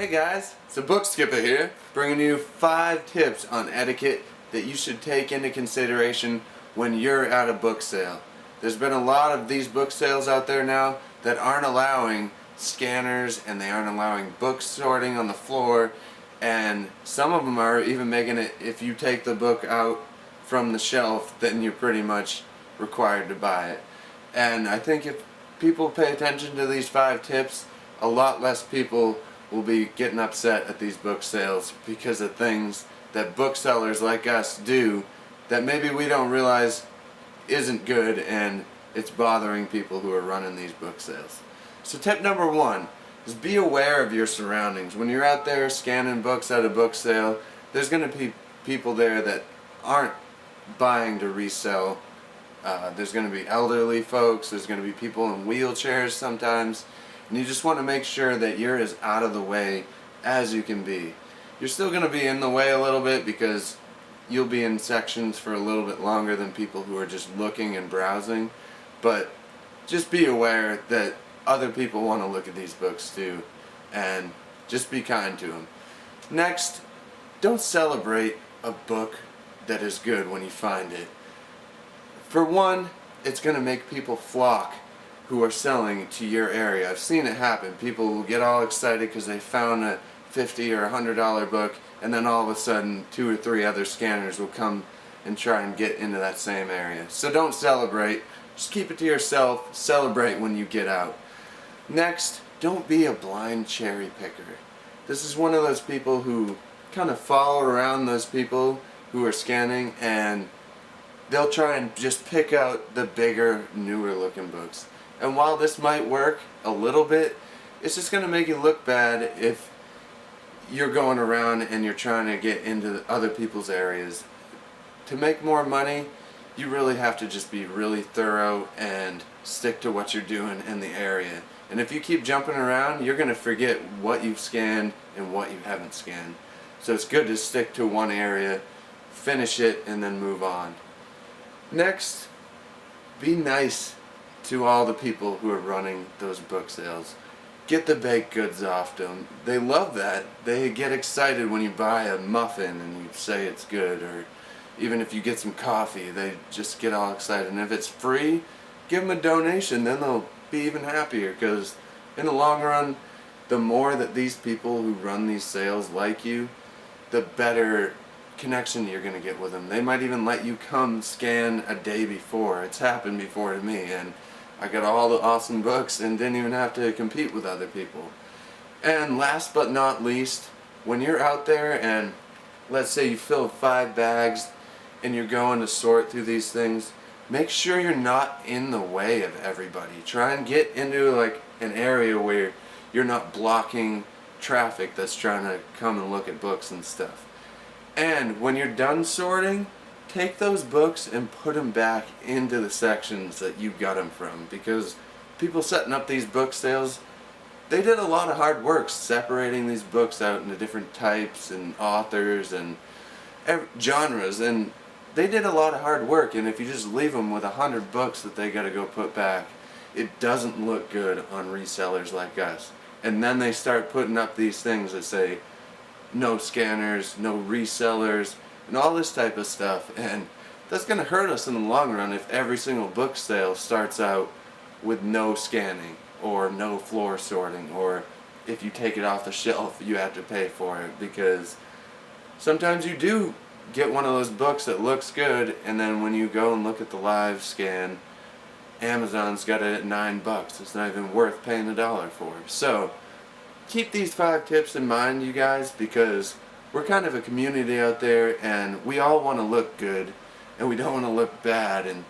Hey guys, it's Book Skippah here, bringing you 5 tips on etiquette that you should take into consideration when you're at a book sale. There's been a lot of these book sales out there now that aren't allowing scanners and they aren't allowing book sorting on the floor, and some of them are even making it if you take the book out from the shelf then you're pretty much required to buy it. And I think if people pay attention to these 5 tips, a lot less people will be getting upset at these book sales because of things that booksellers like us do that maybe we don't realize isn't good, and it's bothering people who are running these book sales. So tip number 1 is be aware of your surroundings. When you're out there scanning books at a book sale, there's going to be people there that aren't buying to resell. There's going to be elderly folks, there's going to be people in wheelchairs sometimes, and you just want to make sure that you're as out of the way as you can be. You're still going to be in the way a little bit because you'll be in sections for a little bit longer than people who are just looking and browsing, but just be aware that other people want to look at these books too, and just be kind to them. Next, don't celebrate a book that is good when you find it. For one, it's going to make people flock who are selling to your area. I've seen it happen. People will get all excited because they found a $50 or $100 book, and then all of a sudden 2 or 3 other scanners will come and try and get into that same area. So don't celebrate. Just keep it to yourself. Celebrate when you get out. Next, don't be a blind cherry picker. This is one of those people who kind of follow around those people who are scanning, and they'll try and just pick out the bigger, newer looking books. And while this might work a little bit, it's just going to make you look bad if you're going around and you're trying to get into other people's areas. To make more money, you really have to just be really thorough and stick to what you're doing in the area. And if you keep jumping around, you're going to forget what you've scanned and what you haven't scanned. So it's good to stick to one area, finish it, and then move on. Next, be nice to all the people who are running those book sales. Get the baked goods off them. They love that. They get excited when you buy a muffin and you say it's good, or even if you get some coffee, they just get all excited. And if it's free, give them a donation, then they'll be even happier, because in the long run, the more that these people who run these sales like you, the better connection you're going to get with them. They might even let you come scan a day before. It's happened before to me, and I got all the awesome books and didn't even have to compete with other people. And last but not least, when you're out there and let's say you fill 5 bags and you're going to sort through these things, make sure you're not in the way of everybody. Try and get into like an area where you're not blocking traffic that's trying to come and look at books and stuff. And when you're done sorting, take those books and put them back into the sections that you got them from, because people setting up these book sales, they did a lot of hard work separating these books out into different types and authors and genres, and they did a lot of hard work. And if you just leave them with 100 books that they got to go put back, it doesn't look good on resellers like us. And then they start putting up these things that say no scanners, no resellers, and all this type of stuff, and that's going to hurt us in the long run if every single book sale starts out with no scanning or no floor sorting, or if you take it off the shelf you have to pay for it, because sometimes you do get one of those books that looks good, and then when you go and look at the live scan, Amazon's got it at $9. It's not even worth paying $1 for. So keep these 5 tips in mind, you guys, because we're kind of a community out there, and we all want to look good, and we don't want to look bad and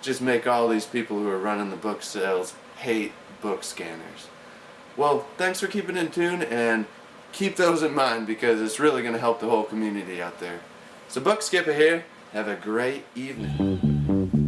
just make all these people who are running the book sales hate book scanners. Well, thanks for keeping in tune, and keep those in mind because it's really going to help the whole community out there. So Book Skippah here. Have a great evening.